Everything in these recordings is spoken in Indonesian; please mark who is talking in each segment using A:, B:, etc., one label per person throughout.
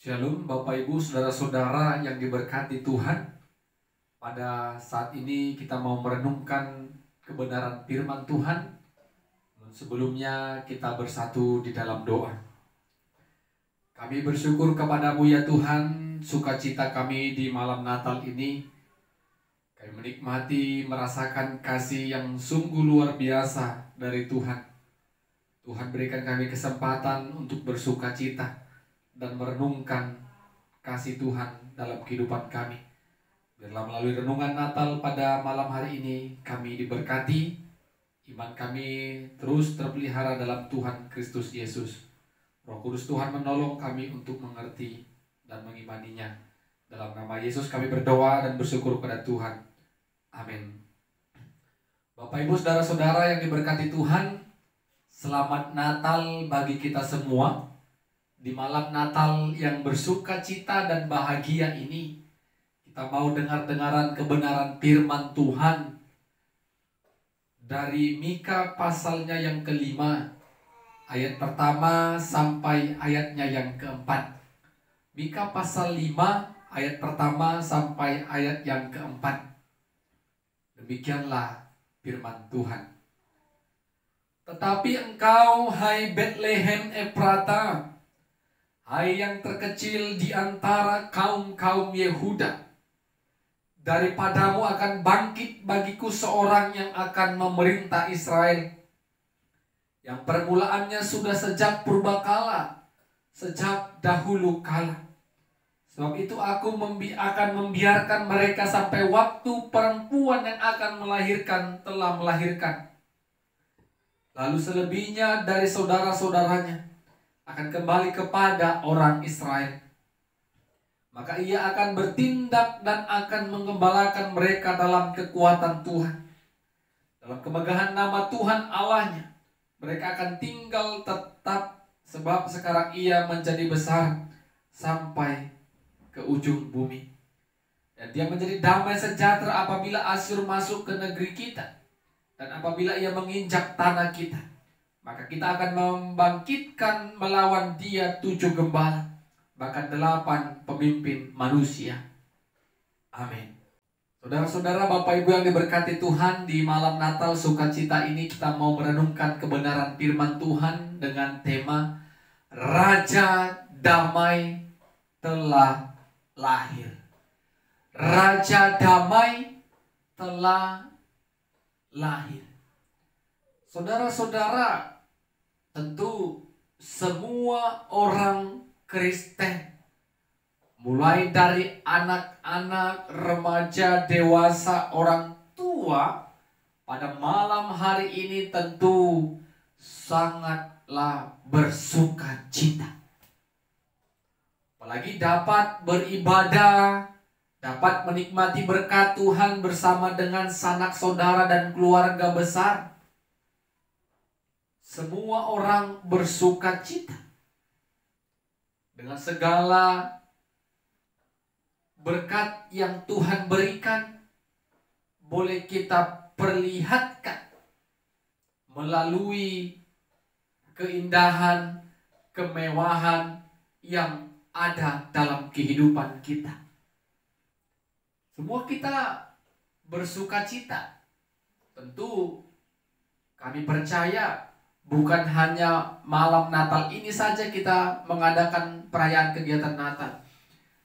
A: Shalom Bapak Ibu Saudara-saudara yang diberkati Tuhan. Pada saat ini kita mau merenungkan kebenaran firman Tuhan. Sebelumnya kita bersatu di dalam doa. Kami bersyukur kepadamu ya Tuhan, sukacita kami di malam Natal ini. Kami menikmati, merasakan kasih yang sungguh luar biasa dari Tuhan. Tuhan berikan kami kesempatan untuk bersukacita dan merenungkan kasih Tuhan dalam kehidupan kami. Biarlah melalui renungan Natal pada malam hari ini kami diberkati, iman kami terus terpelihara dalam Tuhan Kristus Yesus. Roh Kudus Tuhan menolong kami untuk mengerti dan mengimaninya. Dalam nama Yesus kami berdoa dan bersyukur kepada Tuhan. Amin. Bapak Ibu Saudara-saudara yang diberkati Tuhan, selamat Natal bagi kita semua. Di malam Natal yang bersuka cita dan bahagia ini, kita mau dengar-dengaran kebenaran firman Tuhan dari Mika pasalnya yang kelima, ayat pertama sampai ayatnya yang keempat. Mika pasal 5 ayat pertama sampai ayat yang keempat. Demikianlah firman Tuhan. Tetapi engkau, hai Betlehem Efrata, hai yang terkecil di antara kaum-kaum Yehuda, daripadamu akan bangkit bagiku seorang yang akan memerintah Israel, yang permulaannya sudah sejak purbakala, sejak dahulu kala. Sebab itu aku akan membiarkan mereka sampai waktu perempuan yang akan melahirkan telah melahirkan. Lalu selebihnya dari saudara-saudaranya akan kembali kepada orang Israel. Maka ia akan bertindak dan akan mengembalakan mereka dalam kekuatan Tuhan, dalam kemegahan nama Tuhan Allahnya. Mereka akan tinggal tetap, sebab sekarang ia menjadi besar sampai ke ujung bumi. Dan dia menjadi damai sejahtera apabila Asyur masuk ke negeri kita, dan apabila ia menginjak tanah kita. Maka kita akan membangkitkan melawan dia 7 gembala, bahkan 8 pemimpin manusia. Amin. Saudara-saudara, Bapak Ibu yang diberkati Tuhan, di malam Natal sukacita ini kita mau merenungkan kebenaran firman Tuhan dengan tema Raja Damai telah lahir. Raja Damai telah lahir. Saudara-saudara, tentu semua orang Kristen, mulai dari anak-anak, remaja, dewasa, orang tua, pada malam hari ini tentu sangatlah bersuka cita. Apalagi dapat beribadah, dapat menikmati berkat Tuhan bersama dengan sanak saudara dan keluarga besar. Semua orang bersuka cita dengan segala berkat yang Tuhan berikan, boleh kita perlihatkan melalui keindahan, kemewahan yang ada dalam kehidupan kita. Semua kita bersuka cita. Tentu kami percaya bukan hanya malam Natal ini saja kita mengadakan perayaan kegiatan Natal.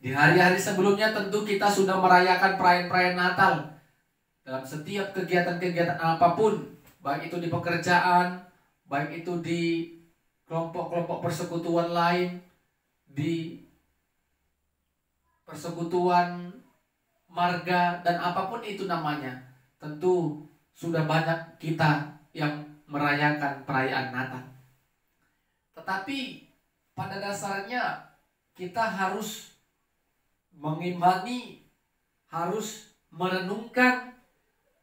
A: Di hari-hari sebelumnya tentu kita sudah merayakan perayaan-perayaan Natal. Dalam setiap kegiatan-kegiatan apapun, baik itu di pekerjaan, baik itu di kelompok-kelompok persekutuan lain, di persekutuan marga, dan apapun itu namanya. Tentu sudah banyak kita yang merayakan perayaan Natal. Tetapi pada dasarnya kita harus mengimani, harus merenungkan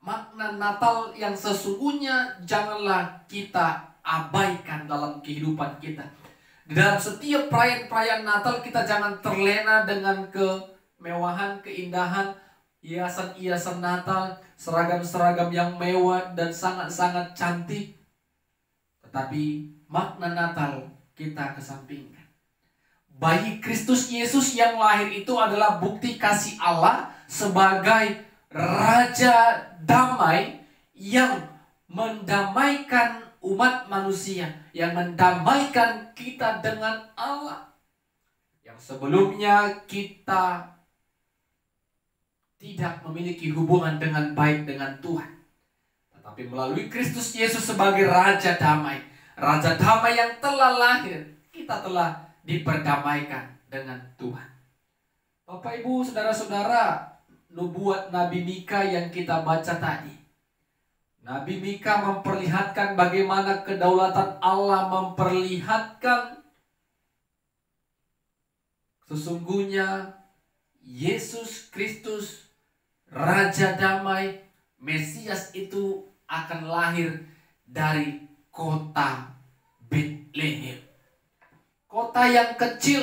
A: makna Natal yang sesungguhnya. Janganlah kita abaikan dalam kehidupan kita. Di dalam setiap perayaan-perayaan Natal kita jangan terlena dengan kemewahan, keindahan, hiasan-hiasan Natal, seragam-seragam yang mewah dan sangat-sangat cantik. Tetapi makna Natal kita kesampingkan. bayi Kristus Yesus yang lahir itu adalah bukti kasih Allah sebagai Raja damai yang mendamaikan umat manusia, yang mendamaikan kita dengan Allah. Yang sebelumnya kita tidak memiliki hubungan dengan baik dengan Tuhan. Tetapi melalui Kristus Yesus sebagai Raja damai yang telah lahir, kita telah diperdamaikan dengan Tuhan. Bapak, Ibu, saudara-saudara, nubuat Nabi Mika yang kita baca tadi, Nabi Mika memperlihatkan bagaimana kedaulatan Allah, memperlihatkan sesungguhnya Yesus Kristus, Raja damai, Mesias itu akan lahir dari kota Betlehem. Kota yang kecil,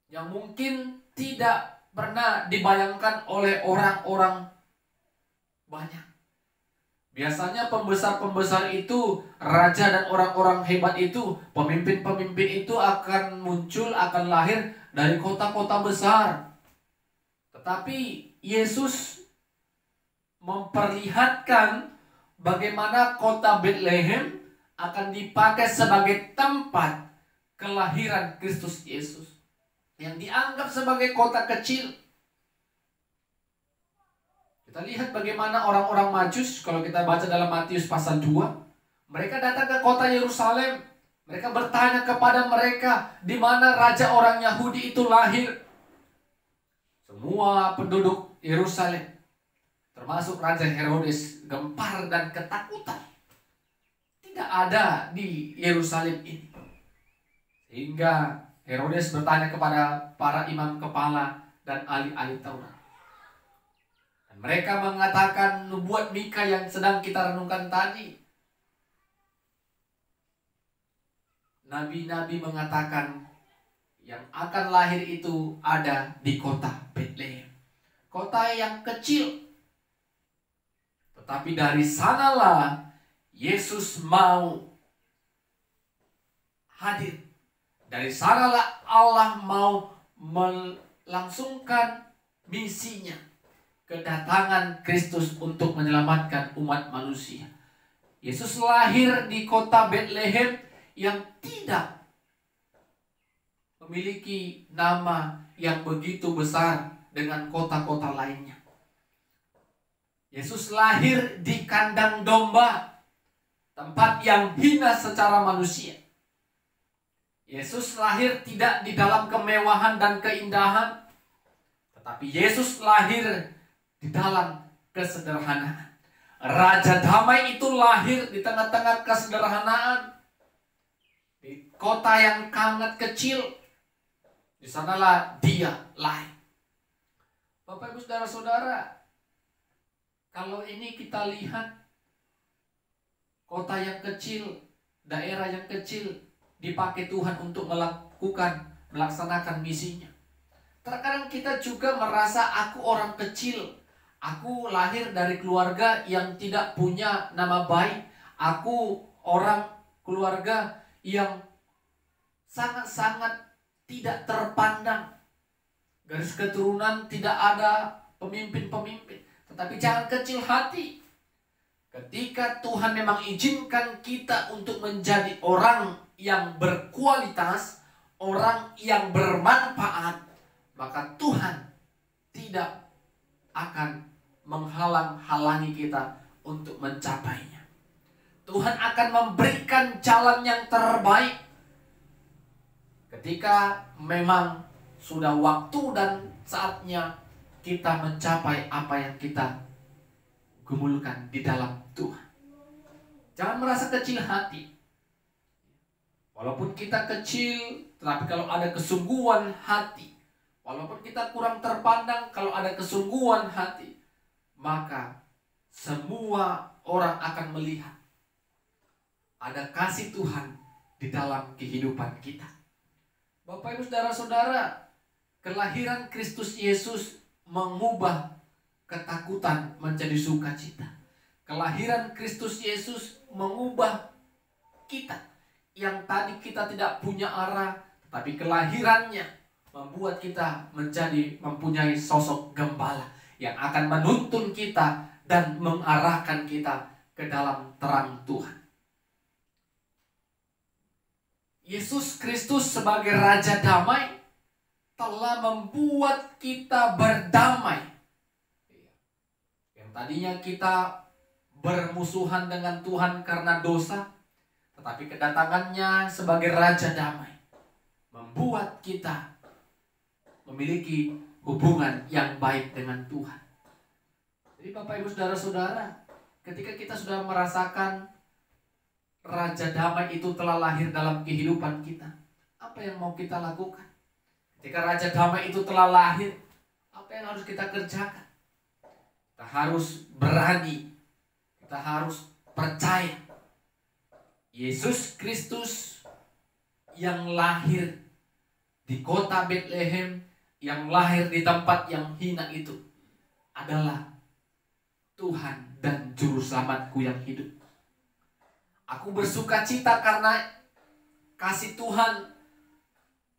A: yang mungkin tidak pernah dibayangkan oleh orang-orang banyak. Biasanya pembesar-pembesar itu, raja dan orang-orang hebat itu, pemimpin-pemimpin itu akan muncul, akan lahir dari kota-kota besar. Tetapi Yesus memperlihatkan bagaimana kota Betlehem akan dipakai sebagai tempat kelahiran Kristus Yesus, yang dianggap sebagai kota kecil. Kita lihat bagaimana orang-orang Majus, kalau kita baca dalam Matius pasal 2, mereka datang ke kota Yerusalem. Mereka bertanya kepada mereka, di mana raja orang Yahudi itu lahir. Semua penduduk Yerusalem, termasuk Raja Herodes, gempar dan ketakutan. Tidak ada di Yerusalem ini. Sehingga Herodes bertanya kepada para imam kepala dan ahli-ahli Taurat. Dan mereka mengatakan nubuat Mika yang sedang kita renungkan tadi. Nabi-nabi mengatakan yang akan lahir itu ada di kota Betlehem. Kota yang kecil. Tetapi dari sanalah Yesus mau hadir. Dari sanalah Allah mau melangsungkan misinya, kedatangan Kristus untuk menyelamatkan umat manusia. Yesus lahir di kota Betlehem yang tidak memiliki nama yang begitu besar dengan kota-kota lainnya. Yesus lahir di kandang domba, tempat yang hina secara manusia. Yesus lahir tidak di dalam kemewahan dan keindahan, tetapi Yesus lahir di dalam kesederhanaan. Raja damai itu lahir di tengah-tengah kesederhanaan, di kota yang sangat kecil. Di sanalah dia lahir. Bapak, Ibu, saudara-saudara, kalau ini kita lihat kota yang kecil, daerah yang kecil dipakai Tuhan untuk melaksanakan misinya. Terkadang kita juga merasa aku orang kecil, aku lahir dari keluarga yang tidak punya nama baik, aku orang keluarga yang sangat-sangat tidak terpandang, garis keturunan tidak ada pemimpin-pemimpin. Tetapi jangan kecil hati. Ketika Tuhan memang izinkan kita untuk menjadi orang yang berkualitas, orang yang bermanfaat, maka Tuhan tidak akan menghalang-halangi kita untuk mencapainya. Tuhan akan memberikan jalan yang terbaik ketika memang sudah waktu dan saatnya kita mencapai apa yang kita gumulkan di dalam Tuhan. Jangan merasa kecil hati. Walaupun kita kecil, tetapi kalau ada kesungguhan hati, walaupun kita kurang terpandang, kalau ada kesungguhan hati, maka semua orang akan melihat ada kasih Tuhan di dalam kehidupan kita. Bapak, Ibu, saudara-saudara, kelahiran Kristus Yesus mengubah ketakutan menjadi sukacita. Kelahiran Kristus Yesus mengubah kita yang tadi kita tidak punya arah, tapi kelahirannya membuat kita mempunyai sosok gembala yang akan menuntun kita dan mengarahkan kita ke dalam terang Tuhan. Yesus Kristus sebagai Raja Damai telah membuat kita berdamai. Yang tadinya kita bermusuhan dengan Tuhan karena dosa, tetapi kedatangannya sebagai Raja Damai membuat kita memiliki hubungan yang baik dengan Tuhan. Jadi Bapak Ibu Saudara-saudara, ketika kita sudah merasakan Raja Damai itu telah lahir dalam kehidupan kita, apa yang mau kita lakukan? Ketika Raja Damai itu telah lahir, apa yang harus kita kerjakan? Kita harus berani, kita harus percaya Yesus Kristus yang lahir di kota Bethlehem, yang lahir di tempat yang hina itu adalah Tuhan dan Juru Selamatku yang hidup. Aku bersuka cita karena kasih Tuhan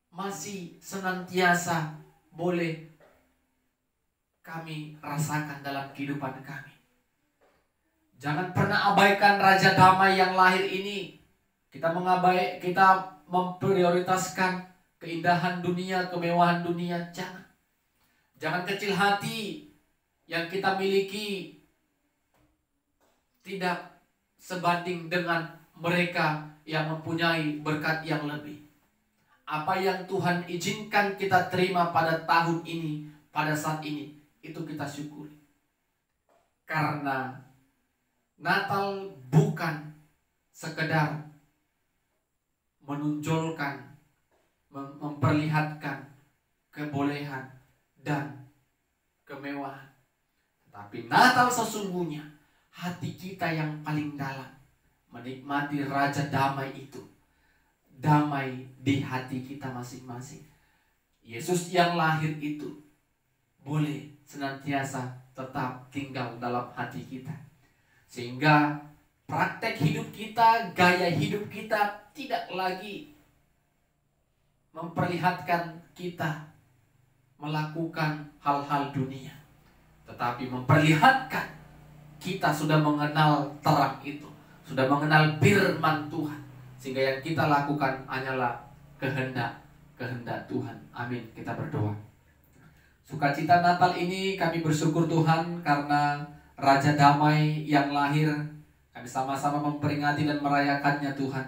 A: masih senantiasa boleh kami rasakan dalam kehidupan kami. Jangan pernah abaikan Raja Damai yang lahir ini. Kita memprioritaskan keindahan dunia, kemewahan dunia. Jangan kecil hati. Yang kita miliki tidak sebanding dengan mereka yang mempunyai berkat yang lebih. Apa yang Tuhan izinkan kita terima pada tahun ini, pada saat ini, itu kita syukuri. Karena Natal bukan sekedar menunjukkan, memperlihatkan kebolehan dan kemewahan. Tapi Natal sesungguhnya hati kita yang paling dalam menikmati Raja Damai itu. Damai di hati kita masing-masing. Yesus yang lahir itu boleh senantiasa tetap tinggal dalam hati kita. Sehingga praktek hidup kita, gaya hidup kita tidak lagi memperlihatkan kita melakukan hal-hal dunia, tetapi memperlihatkan kita sudah mengenal terang itu, sudah mengenal firman Tuhan, sehingga yang kita lakukan hanyalah kehendak Tuhan. Amin. Kita berdoa. Sukacita Natal ini kami bersyukur Tuhan karena Raja Damai yang lahir. Kami sama-sama memperingati dan merayakannya Tuhan.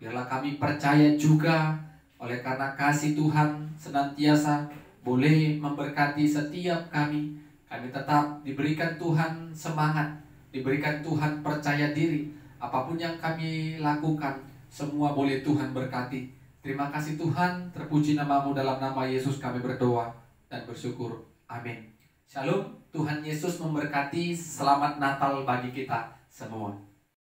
A: Biarlah kami percaya juga oleh karena kasih Tuhan senantiasa boleh memberkati setiap kami. Kami tetap diberikan Tuhan semangat, diberikan Tuhan percaya diri. Apapun yang kami lakukan, semua boleh Tuhan berkati. Terima kasih Tuhan, terpuji nama-Mu, dalam nama Yesus kami berdoa dan bersyukur. Amin. Shalom, Tuhan Yesus memberkati. Selamat Natal bagi kita semua.